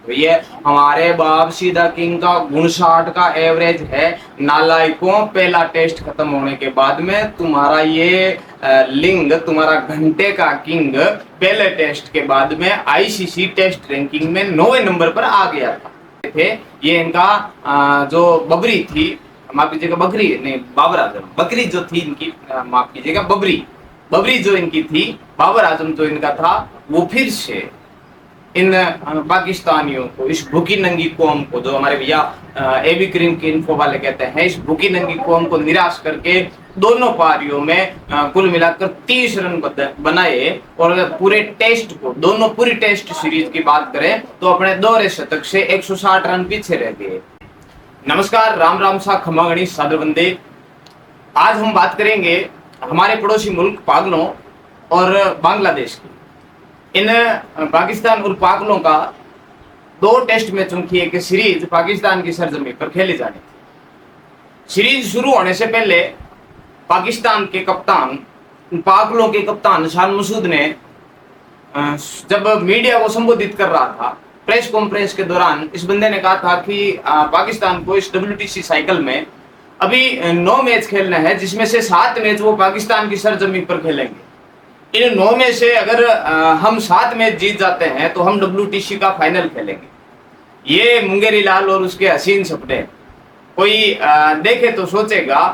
तो ये हमारे बाप सीधा किंग का 59 का एवरेज है। नालायकों, पहला टेस्ट खत्म होने के बाद में तुम्हारा ये लिंग, तुम्हारा घंटे का किंग पहले टेस्ट के बाद में आईसीसी टेस्ट रैंकिंग में 9वें नंबर पर आ गया था। थे ये इनका जो बबरी थी, माफ कीजिएगा बकरी नहीं, बाबर आजम, बकरी जो थी इनकी, माफ कीजिएगा बबरी, बबरी जो इनकी थी, बाबर आजम जो इनका था, वो फिर से इन पाकिस्तानियों को, इस भूखी नंगी कौम को, जो हमारे भैया एबी करीम के इन्फो वाले कहते हैं, इस भूखी नंगी कौम को निराश करके दोनों पारियों में कुल मिलाकर 30 रन बनाए। और पूरे टेस्ट को, दोनों पूरी टेस्ट सीरीज की बात करें तो अपने दोहरे शतक से 160 रन पीछे रह गए। नमस्कार, राम राम सा, खमा गणित सादर वंदे। आज हम बात करेंगे हमारे पड़ोसी मुल्क पागलों और बांग्लादेश की। इन पाकिस्तान और पागलों का 2 टेस्ट मैचों की एक सीरीज पाकिस्तान की सरजमी पर खेली जानी थी। सीरीज शुरू होने से पहले पाकिस्तान के कप्तान, पागलों के कप्तान शान मसूद ने जब मीडिया को संबोधित कर रहा था प्रेस कॉन्फ्रेंस के दौरान, इस बंदे ने कहा था कि पाकिस्तान को इस WTC साइकिल में अभी 9 मैच खेलना है, जिसमें से 7 मैच वो पाकिस्तान की सरजमी पर खेलेंगे। इन 9 में से अगर हम 7 मैच जीत जाते हैं तो हम WTC का फाइनल खेलेंगे। ये मुंगेरी लाल और उसके हसीन सपने, कोई देखे तो सोचेगा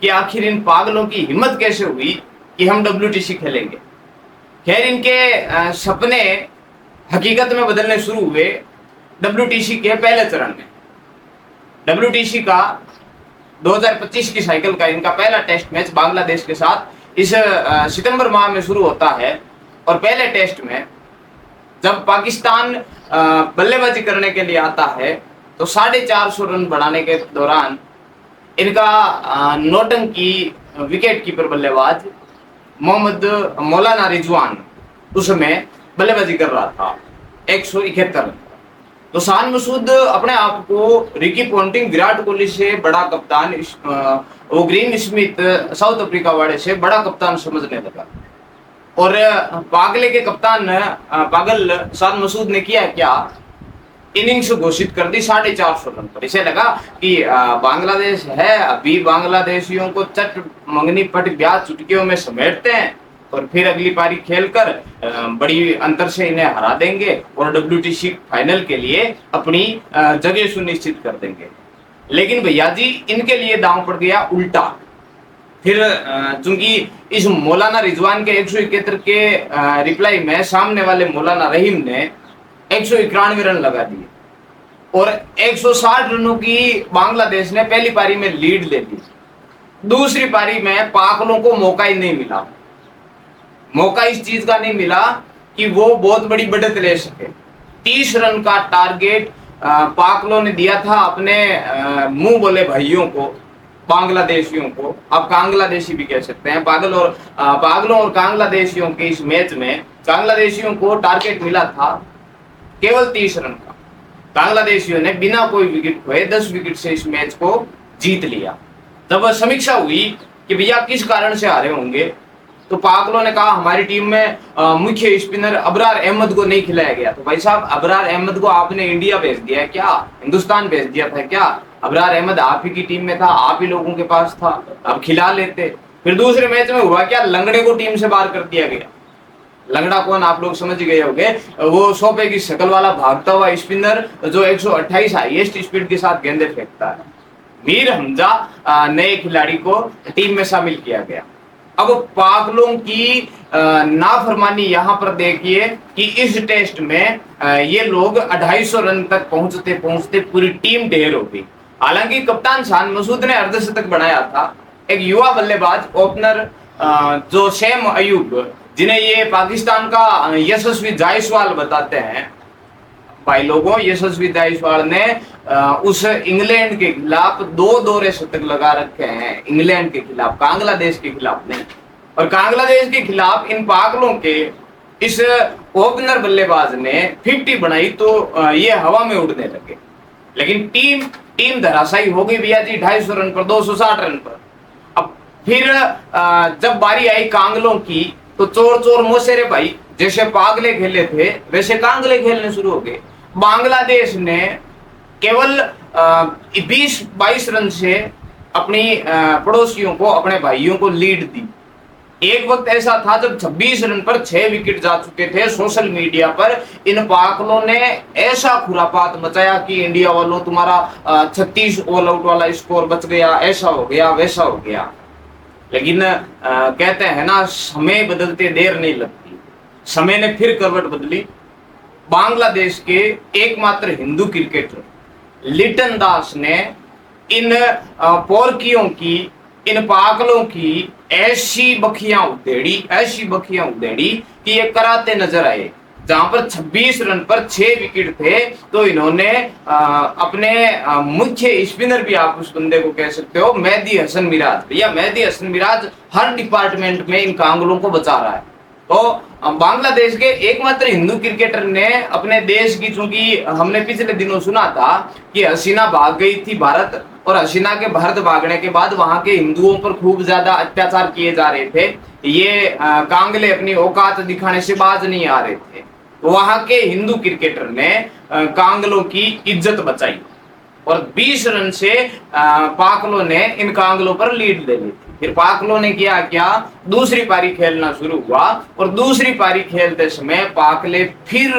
कि आखिर इन पागलों की हिम्मत कैसे हुई कि हम WTC खेलेंगे। खैर, इनके सपने हकीकत में बदलने शुरू हुए WTC के पहले चरण में। WTC का 2025 की साइकिल का इनका पहला टेस्ट मैच बांग्लादेश के साथ इस सितंबर माह में शुरू होता है। और पहले टेस्ट में जब पाकिस्तान बल्लेबाजी करने के लिए आता है तो 450 रन बनाने के दौरान इनका नौटंकी विकेट कीपर बल्लेबाज मोहम्मद मौलाना रिजवान उस समय बल्लेबाजी कर रहा था 171 रन। तो शान मसूद अपने आप को रिकी पॉन्टिंग, विराट कोहली से बड़ा कप्तान, वो ग्रीन स्मिथ साउथ अफ्रीका वाले से बड़ा कप्तान समझने लगा। और पागले के कप्तान पागल शान मसूद ने किया क्या, इनिंग्स घोषित कर दी 450 रन पर। इसे लगा कि बांग्लादेश है, अभी बांग्लादेशियों को चट मंगनी पट ब्याज चुटकियों में समेटते हैं और फिर अगली पारी खेलकर बड़ी अंतर से इन्हें हरा देंगे और WTC फाइनल के लिए अपनी जगह सुनिश्चित कर देंगे। लेकिन भैया जी, इनके लिए दांव पड़ गया उल्टा। फिर चूंकि इस मौलाना रिजवान के 171 के रिप्लाई में सामने वाले मौलाना रहीम ने 191 रन लगा दिए और 160 रनों की बांग्लादेश ने पहली पारी में लीड ले ली। दूसरी पारी में पागलों को मौका ही नहीं मिला। मौका इस चीज का नहीं मिला कि वो बहुत बड़ी बढ़त ले सके। 30 रन का टारगेट पागलों ने दिया था अपने मुंह बोले भाइयों को, बांग्लादेशियों को। आप कांग्लादेशी भी कह सकते हैं। पागलों और कांग्लादेशियों के इस मैच में बांग्लादेशियों को टारगेट मिला था केवल 30 रन का। बांग्लादेशियों ने बिना कोई विकेट खोए 10 विकेट से इस मैच को जीत लिया। जब समीक्षा हुई कि भैया किस कारण से हारे होंगे, तो पागलों ने कहा हमारी टीम में मुख्य स्पिनर अबरार अहमद को नहीं खिलाया गया। तो भाई साहब, अबरार अहमद को आपने इंडिया भेज दिया है क्या, हिंदुस्तान भेज दिया था क्या? अबरार अहमद आप ही की टीम में था, आप ही लोगों के पास था, अब खिला लेते। फिर दूसरे मैच में हुआ क्या, लंगड़े को टीम से बाहर कर दिया गया। लंगड़ा कौन, आप लोग समझ गए होंगे, वो 100 पे की शक्ल वाला भागता हुआ स्पिनर जो 128 हाईएस्ट स्पीड के साथ गेंदे फेंकता है। मीर हमजा नए खिलाड़ी को टीम में शामिल किया गया। अब पागलों की नाफरमानी यहां पर देखिए कि इस टेस्ट में ये लोग 250 रन तक पहुंचते पहुंचते पूरी टीम ढेर हो गई। हालांकि कप्तान शान मसूद ने अर्धशतक बनाया था। एक युवा बल्लेबाज ओपनर जो शैम अयूब, जिन्हें ये पाकिस्तान का यशस्वी जायसवाल बताते हैं, भाई लोगों, यशस्वी जायसवाल ने उस इंग्लैंड के खिलाफ 2 दोहरे शतक लगा रखे हैं। इंग्लैंड के खिलाफ, बांग्लादेश के खिलाफ नहीं। और बांग्लादेश के खिलाफ इन पागलों के इस ओपनर बल्लेबाज ने 50 बनाई तो ये हवा में उड़ने लगे। लेकिन टीम धराशायी हो गई भैया जी 250 रन पर, 260 रन पर। अब फिर जब बारी आई कांगलों की तो चोर चोर मोसेरे भाई, जैसे पागले खेले थे वैसे कांगले खेलने शुरू हो गए। बांग्लादेश ने केवल 20-22 रन से अपनी पड़ोसियों को, अपने भाइयों को लीड दी। एक वक्त ऐसा था जब 26 रन पर 6 विकेट जा चुके थे। सोशल मीडिया पर इन पागलों ने ऐसा खुरापात मचाया कि इंडिया वालों तुम्हारा 36 ऑल आउट वाला स्कोर बच गया, ऐसा हो गया, वैसा हो गया। लेकिन कहते हैं ना, समय बदलते देर नहीं लगती। समय ने फिर करवट बदली। बांग्लादेश के एकमात्र हिंदू क्रिकेटर लिटन दास ने इन पोरकियों की, इन पागलों की ऐसी बखियां उधेड़ी कि ये कराते नजर आए। जहां पर 26 रन पर 6 विकेट थे, तो इन्होंने अपने मुख्य स्पिनर भी आप उस बंदे को कह सकते हो, मेहदी हसन मिराज। भैया मेहदी हसन मिराज हर डिपार्टमेंट में इन कांगलों को बचा रहा है। तो बांग्लादेश के एकमात्र हिंदू क्रिकेटर ने अपने देश की, चूंकि हमने पिछले दिनों सुना था कि हसीना भाग गई थी भारत, और हसीना के भारत भागने के बाद वहां के हिंदुओं पर खूब ज्यादा अत्याचार किए जा रहे थे। ये कांगले अपनी औकात दिखाने से बाज नहीं आ रहे थे। वहां के हिंदू क्रिकेटर ने कांगलों की इज्जत बचाई और 20 रन से पाकलों ने इन कांगलों पर लीड ले ली थी। फिर पाकलों ने किया क्या, दूसरी पारी खेलना शुरू हुआ, और दूसरी पारी खेलते समय पाकले फिर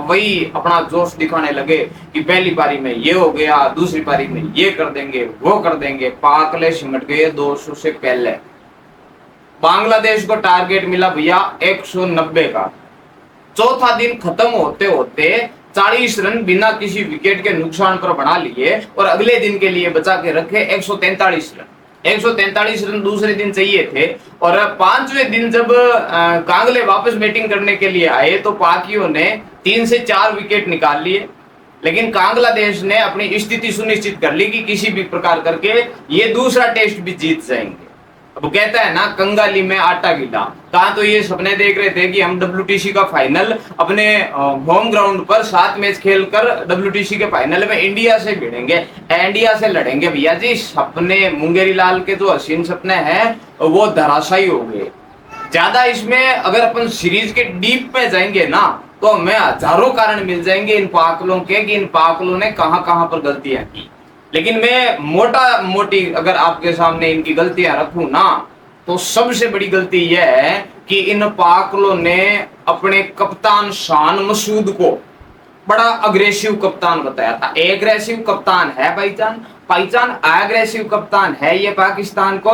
वही अपना जोश दिखाने लगे कि पहली पारी में ये हो गया, दूसरी पारी में ये कर देंगे, वो कर देंगे। पाकले सिमट गए 200 से पहले। बांग्लादेश को टारगेट मिला भैया 190 का। चौथा दिन खत्म होते होते 40 रन बिना किसी विकेट के नुकसान पर बना लिए, और अगले दिन के लिए बचा के रखे 143 रन। 143 रन दूसरे दिन चाहिए थे, और 5वें दिन जब कांगले वापस बैटिंग करने के लिए आए तो पाकियों ने 3 से 4 विकेट निकाल लिए। लेकिन बांग्लादेश ने अपनी स्थिति सुनिश्चित कर ली कि किसी भी प्रकार करके ये दूसरा टेस्ट भी जीत जाएंगे। अब कहता है ना, कंगाली में आटा गीला। कहा तो ये सपने देख रहे थे कि हम WTC का फाइनल अपने होम ग्राउंड पर 7 मैच खेलकर WTC के फाइनल में इंडिया से भिड़ेंगे, इंडिया से लड़ेंगे। भैया जी, सपने मुंगेरी लाल के जो हसीन सपने हैं वो धराशायी हो गए। ज्यादा इसमें अगर अपन सीरीज के डीप में जाएंगे ना, तो हमें हजारों कारण मिल जाएंगे इन पाकलों के कि इन पाकलों ने कहां कहां पर गलतियां की। लेकिन मैं मोटा मोटी अगर आपके सामने इनकी गलतियां रखूं ना, तो सबसे बड़ी गलती यह है कि इन पाकलों ने अपने कप्तान शान मसूद को बड़ा अग्रेसिव कप्तान बताया था। एग्रेसिव कप्तान है भाईजान एग्रेसिव कप्तान है, ये पाकिस्तान को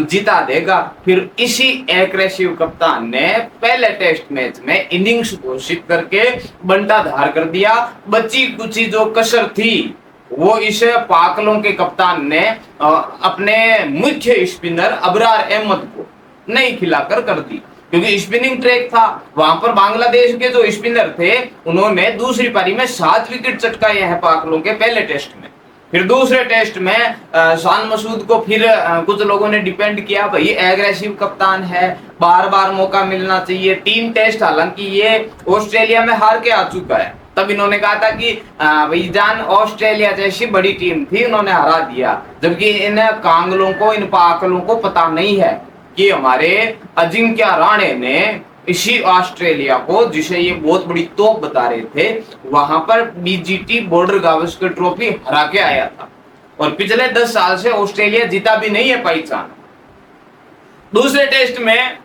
जिता देगा। फिर इसी एग्रेसिव कप्तान ने पहले टेस्ट मैच में इनिंग्स घोषित करके बंटाधार कर दिया। बची कुची जो कसर थी वो इस पाकलों के कप्तान ने अपने मुख्य स्पिनर अबरार अहमद को नहीं खिलाकर कर दी, क्योंकि स्पिनिंग ट्रैक था वहां पर। बांग्लादेश के जो स्पिनर थे उन्होंने दूसरी पारी में 7 विकेट चटकाए हैं पाकलों के पहले टेस्ट में। फिर दूसरे टेस्ट में शान मसूद को फिर कुछ लोगों ने डिपेंड किया, भाई एग्रेसिव कप्तान है, बार बार मौका मिलना चाहिए। 3 टेस्ट हालांकि ये ऑस्ट्रेलिया में हार के आ चुका है, तब इन्होंने कहा था कि भाईजान ऑस्ट्रेलिया जैसी बड़ी टीम थी, उन्होंने हरा दिया। जबकि इन कांगलों को, इन पाकलों को पता नहीं है कि हमारे अजिंक्य राणे ने इसी ऑस्ट्रेलिया को, जिसे ये बहुत बड़ी तोप बता रहे थे, वहां पर BGT बॉर्डर गावस्कर ट्रॉफी हरा के आया था। और पिछले 10 साल से ऑस्ट्रेलिया जीता भी नहीं है पहचान। दूसरे टेस्ट में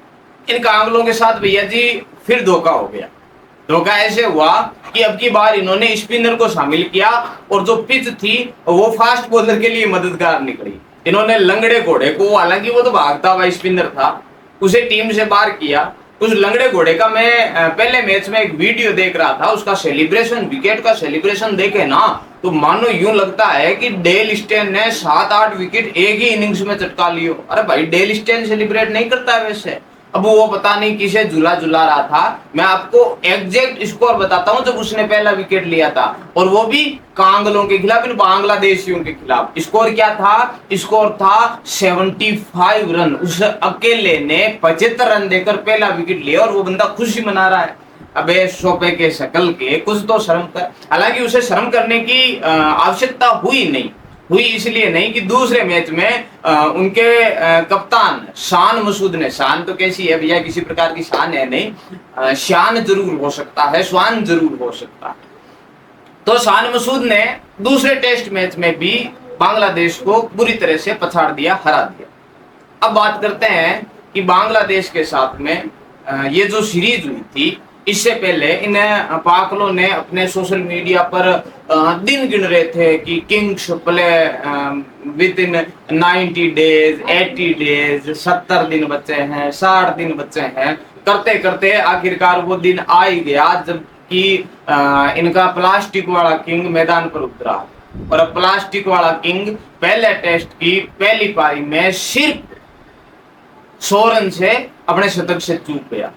इन कांगलों के साथ भैया जी फिर धोखा हो गया। धोखा ऐसे हुआ कि अब की बार इन्होंने स्पिनर को शामिल किया, और जो पिच थी वो फास्ट बॉलर के लिए मददगार निकली। इन्होंने लंगड़े घोड़े को, हालांकि वो तो भागता हुआ स्पिनर था, उसे टीम से बाहर किया। उस लंगड़े घोड़े का मैं पहले मैच में एक वीडियो देख रहा था, उसका सेलिब्रेशन, विकेट का सेलिब्रेशन देखे ना तो मानो यूं लगता है कि डेल स्टेन ने 7-8 विकेट एक ही इनिंग्स में चटका लियो। अरे भाई, डेल स्टेन सेलिब्रेट नहीं करता है वैसे। अब वो पता नहीं किसे झूला झुला रहा था। मैं आपको एग्जैक्ट स्कोर बताता हूं जब उसने पहला विकेट लिया था, और वो भी कांगलों के खिलाफ, इन बांग्लादेशियों के खिलाफ। स्कोर क्या था? स्कोर था 75 रन। उस अकेले ने 75 रन देकर पहला विकेट लिया, और वो बंदा खुशी मना रहा है। अबे सोपे के शकल के, कुछ तो शर्म कर। हालांकि उसे शर्म करने की आवश्यकता हुई इसलिए नहीं कि दूसरे मैच में उनके कप्तान शान मसूद ने, शान तो कैसी है भैया, किसी प्रकार की शान है नहीं, शान जरूर हो सकता है, स्वान जरूर हो सकता है। तो शान मसूद ने दूसरे टेस्ट मैच में भी बांग्लादेश को बुरी तरह से पछाड़ दिया, हरा दिया। अब बात करते हैं कि बांग्लादेश के साथ में ये जो सीरीज हुई थी, इससे पहले इन पाकलों ने अपने सोशल मीडिया पर दिन गिन रहे थे कि Kings play with in 90 days, 80 days, 70 दिन बचे हैं, 60 दिन बचे हैं। करते करते आखिरकार वो दिन आ ही गया जबकि इनका प्लास्टिक वाला किंग मैदान पर उतरा। और अब प्लास्टिक वाला किंग पहले टेस्ट की पहली पारी में सिर्फ 100 रन से अपने शतक से चूक गया।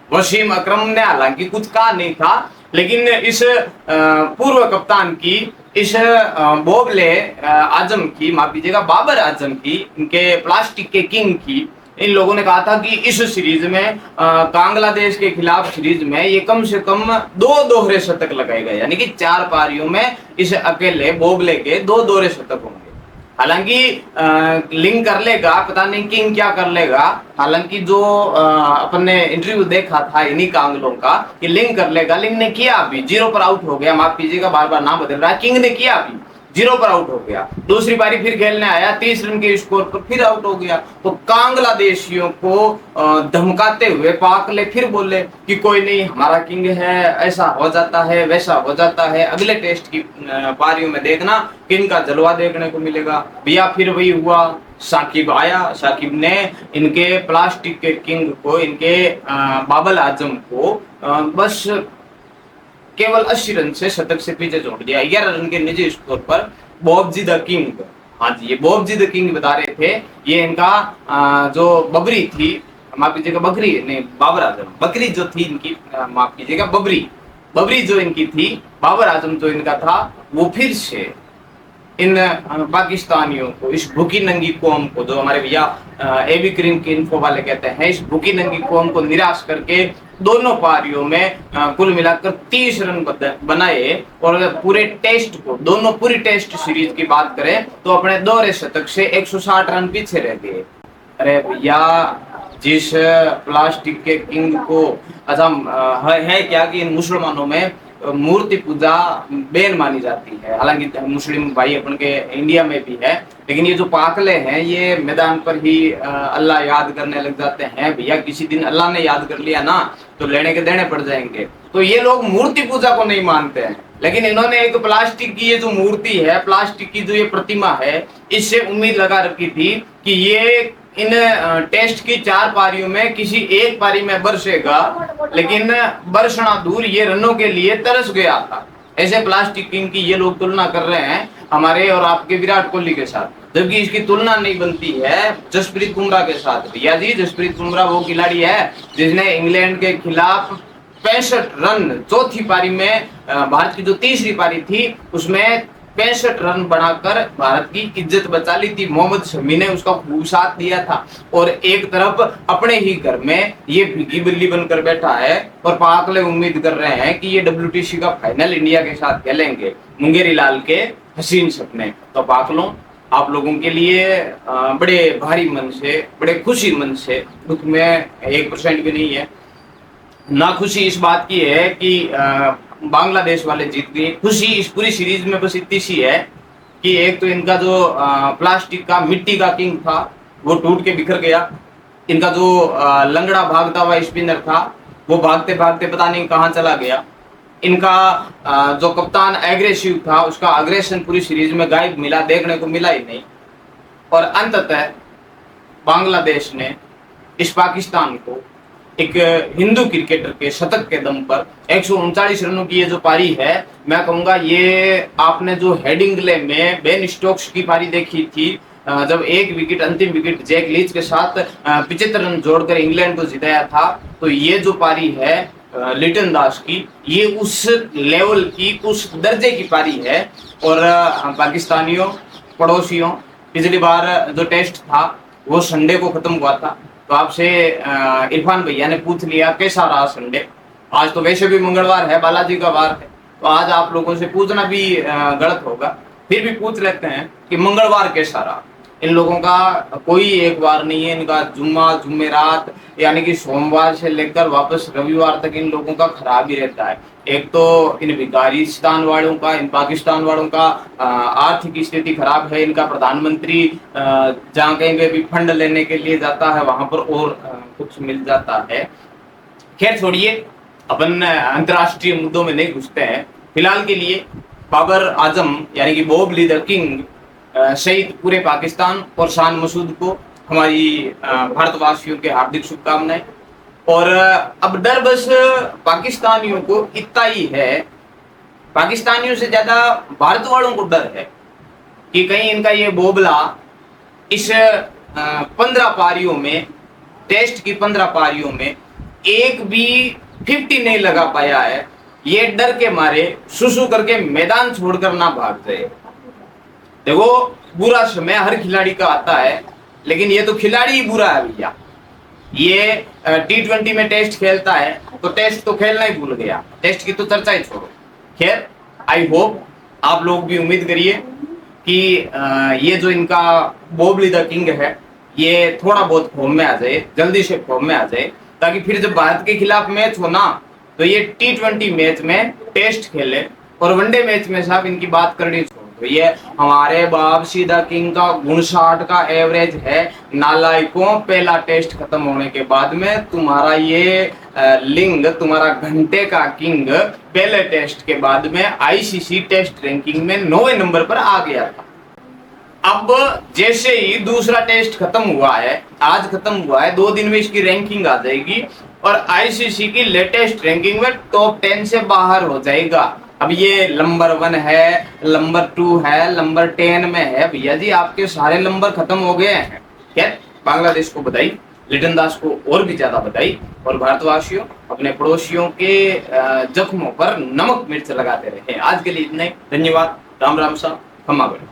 वसीम अकरम ने हालांकि कुछ कहा नहीं था, लेकिन इस पूर्व कप्तान की, इस बोबले आजम की, माफ कीजिएगा बाबर आजम की, इनके प्लास्टिक के किंग की, इन लोगों ने कहा था कि इस सीरीज में बांग्लादेश के खिलाफ सीरीज में ये कम से कम 2 दोहरे शतक लगाए गए, यानी कि 4 पारियों में इस अकेले बोबले के 2 दोहरे शतक होंगे। हालांकि लिंक कर लेगा, पता नहीं किंग क्या कर लेगा। हालांकि जो अपन ने इंटरव्यू देखा था इन्हीं कांगलों का कि लिंक कर लेगा, लिंक ने किया अभी 0 पर आउट हो गया। माफ कीजिएगा बार बार नाम बदल रहा है, किंग ने किया अभी 0 पर आउट हो गया। दूसरी बारी फिर खेलने आया, 30 रन के स्कोर पर फिर आउट हो गया। तो बांग्लादेशियों को धमकाते हुए पाकले फिर बोले कि कोई नहीं, हमारा किंग है, ऐसा हो जाता है, वैसा हो जाता है, अगले टेस्ट की पारियों में देखना किंग का जलवा देखने को मिलेगा। भैया फिर वही हुआ, साकिब आया, साकिब ने इनके प्लास्टिक के किंग को, इनके बाबर आजम को बस केवल 80 रन से शतक से पीछे छोड़ दिया। 11 रन के निजी स्कोर पर बॉबजी द किंग, हाँ जी ये बॉबजी द किंग बता रहे थे। ये इनका जो बबरी थी, माफ कीजिएगा बकरी नहीं, बाबर आजम, बकरी जो थी इनकी, माफ कीजिएगा बबरी जो इनकी थी, बाबर आजम जो इनका था, वो फिर से इन पाकिस्तानियों को, इस भूखी नंगी कौम को, जो हमारे भैया एबी क्रीम के इन्फो वाले कहते हैं, इस भूखी नंगी कौम को निराश करके दोनों पारियों में कुल मिलाकर 30 रन बनाए। और पूरे टेस्ट को, दोनों पूरी टेस्ट सीरीज की बात करें तो अपने दोहरे शतक से 160 रन पीछे रह गए। अरे भैया, जिस प्लास्टिक के किंग को, अच्छा है क्या कि इन मुसलमानों में मूर्ति पूजा बैन मानी जाती है। हालांकि मुस्लिम भाई अपन के इंडिया में भी है, लेकिन ये जो पाकले हैं ये मैदान पर ही अल्लाह याद करने लग जाते हैं। भैया किसी दिन अल्लाह ने याद कर लिया ना तो लेने के देने पड़ जाएंगे। तो ये लोग मूर्ति पूजा को नहीं मानते हैं, लेकिन इन्होंने एक प्लास्टिक की ये जो मूर्ति है, प्लास्टिक की जो ये प्रतिमा है, इससे उम्मीद लगा रखी थी कि ये इन टेस्ट की 4 पारियों में किसी एक पारी में बरसेगा, लेकिन बरसना दूर ये रनों के लिए तरस गया था। ऐसे प्लास्टिक किंग की ये लोग तुलना कर रहे हैं हमारे और आपके विराट कोहली के साथ, जबकि इसकी तुलना नहीं बनती है जसप्रीत बुमराह के साथ। भैया जी, जसप्रीत बुमराह वो खिलाड़ी है जिसने इंग्लैंड के खिलाफ 65 रन चौथी पारी में, भारत की जो तीसरी पारी थी उसमें 65 रन बनाकर भारत की इज्जत बचा ली थी। मोहम्मद शमी ने उसका खूब साथ दिया था। और एक तरफ अपने ही घर में ये भिगी बिल्ली बनकर बैठा है और पाकले उम्मीद कर रहे हैं कि ये WTC का फाइनल इंडिया के साथ खेलेंगे। मुंगेरी लाल के हसीन सपने। तो पाकलों, आप लोगों के लिए बड़े भारी मन से, बड़े खुशी मन से, दुख में 1% भी नहीं है। ना खुशी इस बात की है कि बांग्लादेश वाले जीत गए। खुशी इस पूरी सीरीज में बस इतनी सी है कि एक तो इनका जो प्लास्टिक का, मिट्टी का किंग था वो टूट के बिखर गया। इनका जो लंगड़ा भागता हुआ स्पिनर था वो भागते भागते पता नहीं कहाँ चला गया। इनका जो कप्तान एग्रेसिव था उसका अग्रेशन पूरी सीरीज में गायब मिला, देखने को मिला ही नहीं। और अंततः बांग्लादेश ने इस पाकिस्तान को एक हिंदू क्रिकेटर के शतक के दम पर 139 रनों की ये जो पारी है, मैं कहूंगा ये आपने जो हेडिंगले में बेन स्टोक्स की पारी देखी थी, जब एक विकेट, अंतिम विकेट जैक लीच के साथ 75 रन जोड़कर इंग्लैंड को जिताया था, तो ये जो पारी है लिटन दास की, ये उस लेवल की, उस दर्जे की पारी है। और पाकिस्तानियों, पड़ोसियों, पिछली बार जो टेस्ट था वो संडे को खत्म हुआ था, तो आपसे इरफान भैया ने पूछ लिया कैसा रहा संडे। आज तो वैसे भी मंगलवार है, बालाजी का वार है, तो आज आप लोगों से पूछना भी गलत होगा, फिर भी पूछ लेते हैं कि मंगलवार कैसा रहा। इन लोगों का कोई एक वार नहीं है, इनका जुम्मा, जुम्मेरात यानी कि सोमवार से लेकर वापस रविवार तक इन लोगों का खराब ही रहता है। एक तो इन अफगानिस्तान वालों का, इन पाकिस्तान वालों का आर्थिक स्थिति खराब है। इनका प्रधानमंत्री जहाँ कहीं पे भी फंड लेने के लिए जाता है वहां पर और कुछ मिल जाता है। खैर छोड़िए, अपन अंतर्राष्ट्रीय मुद्दों में नहीं घुसते हैं। फिलहाल के लिए बाबर आजम यानी कि बॉब ली द किंग शहीद पूरे पाकिस्तान और शान मसूद को हमारी भारतवासियों के हार्दिक शुभकामनाएं। और अब डर बस पाकिस्तानियों को इतना ही है, पाकिस्तानियों से ज्यादा भारत वालों को डर है कि कहीं इनका ये बोबला इस 15 पारियों में, टेस्ट की 15 पारियों में एक भी 50 नहीं लगा पाया है। ये डर के मारे सुसु करके मैदान छोड़कर ना भाग जाए। देखो, बुरा समय हर खिलाड़ी का आता है, लेकिन ये तो खिलाड़ी ही बुरा है भैया। ये T20 में टेस्ट खेलता है तो टेस्ट तो खेलना ही भूल गया, टेस्ट की तो चर्चा ही छोड़ो। खैर, आई होप आप लोग भी उम्मीद करिए कि ये जो इनका बॉब ली द किंग है ये थोड़ा बहुत फॉर्म में आ जाए, जल्दी से फॉर्म में आ जाए, ताकि फिर जब भारत के खिलाफ मैच हो ना तो ये T20 मैच में टेस्ट खेले और वनडे मैच में साहब इनकी बात करनी छोड़ दो। ये हमारे बाप सीधा किंग का 59 का एवरेज है। नालायकों, पहला टेस्ट खत्म होने के बाद में तुम्हारा ये लिंग, तुम्हारा घंटे का किंग पहले टेस्ट के बाद में आईसीसी टेस्ट रैंकिंग में 9वें नंबर पर आ गया था। अब जैसे ही दूसरा टेस्ट खत्म हुआ है, आज खत्म हुआ है, 2 दिन में इसकी रैंकिंग आ जाएगी और आईसीसी की लेटेस्ट रैंकिंग में टॉप 10 से बाहर हो जाएगा। अब ये नंबर 1 है, नंबर 2 है, नंबर 10 में है। भैया जी, आपके सारे नंबर खत्म हो गए हैं। खैर, बांग्लादेश को बधाई, लिटन दास को और भी ज्यादा बधाई, और भारतवासियों अपने पड़ोसियों के जख्मों पर नमक मिर्च लगाते रहे। आज के लिए इतना ही, धन्यवाद। राम राम साहब, खम्मा बड़े।